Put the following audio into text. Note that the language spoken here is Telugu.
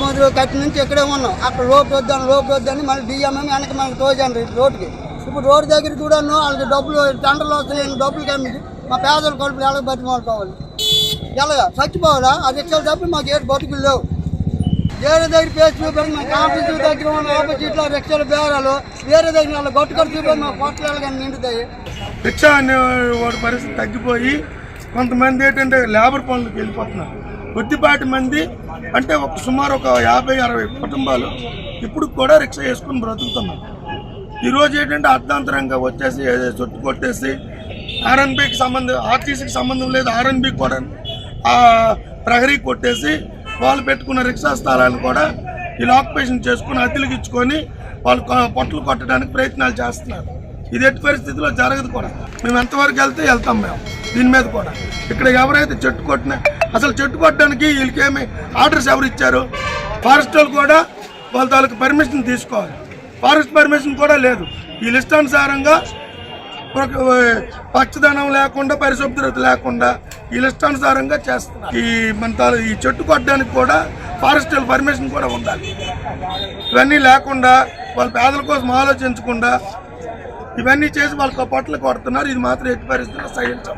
మొదలు కట్టి నుంచి ఇక్కడే ఉన్నాం. అక్కడ లోపు వద్దని మళ్ళీ డిఎంఎం వెనక్కి మనకి తోజండి రోడ్డుకి. ఇప్పుడు రోడ్డు దగ్గర చూడను వాళ్ళకి డబ్బులు టెండర్లు వస్తున్నాయి, డబ్బులు కమ్మి మా పేదల కడుపులు ఎలాగ బతిమాలుకోవాలి, ఎలాగా చచ్చిపోవాలా? ఆ రిక్షాలు తప్పి మాకు ఏడు బతుకులు లేవు. వేరే దగ్గర పేరు చూపెట్టి మా కాంపిటీ దగ్గర ఉన్న ఆపోజిట్లో రిక్షాలు బేరాలు వేరే దగ్గర వాళ్ళ గొట్టుకొని చూపెట్టి మా పొట్టలు కానీ నిండుతాయి. రిక్షా అనే వాడి పరిస్థితి తగ్గిపోయి కొంతమంది ఏంటంటే లేబర్ పనులకు వెళ్ళిపోతున్నారు. కొద్దిపాటి మంది అంటే సుమారు ఒక 50-60 కుటుంబాలు ఇప్పుడు కూడా రిక్షా వేసుకుని బ్రతుకుతున్నారు. ఈరోజు ఏంటంటే అర్ధాంతరంగా వచ్చేసి చుట్టు కొట్టేసి ఆర్ఎన్బికి సంబంధం, ఆర్టీసీకి సంబంధం లేదు, ఆర్ఎన్బికి కూడా ప్రహరీ కొట్టేసి వాళ్ళు పెట్టుకున్న రిక్షా స్థలాలను కూడా వీళ్ళు ఆక్యుపేషన్ చేసుకుని అద్దెలకు ఇచ్చుకొని వాళ్ళు పొట్టలు కొట్టడానికి ప్రయత్నాలు చేస్తున్నారు. ఇది ఎట్టి పరిస్థితిలో జరగదు కూడా. మేము ఎంతవరకు వెళ్తాం మేము దీని మీద కూడా. ఇక్కడ ఎవరైతే చెట్టు కొట్టినా అసలు చెట్టు కొట్టడానికి వీళ్ళకేమి ఆర్డర్స్ ఎవరు ఇచ్చారు? ఫారెస్ట్ వాళ్ళు కూడా వాళ్ళ తాలూకు పర్మిషన్ తీసుకోవాలి. ఫారెస్ట్ పర్మిషన్ కూడా లేదు. వీళ్ళ ఇష్టానుసారంగా పచ్చదనం లేకుండా పరిశుభ్రత లేకుండా వీళ్ళ ఇష్టానుసారంగా చేస్తున్నారు. ఈ చెట్టు కొట్టడానికి కూడా ఫారెస్ట్ పర్మిషన్ కూడా ఉండాలి. ఇవన్నీ లేకుండా వాళ్ళ పేదల కోసం ఆలోచించకుండా ఇవన్నీ చేసి వాళ్ళ పొట్టలు కొడుతున్నారు. ఇది మాత్రం ఎట్టి పరిస్థితుల్లో సహించాం.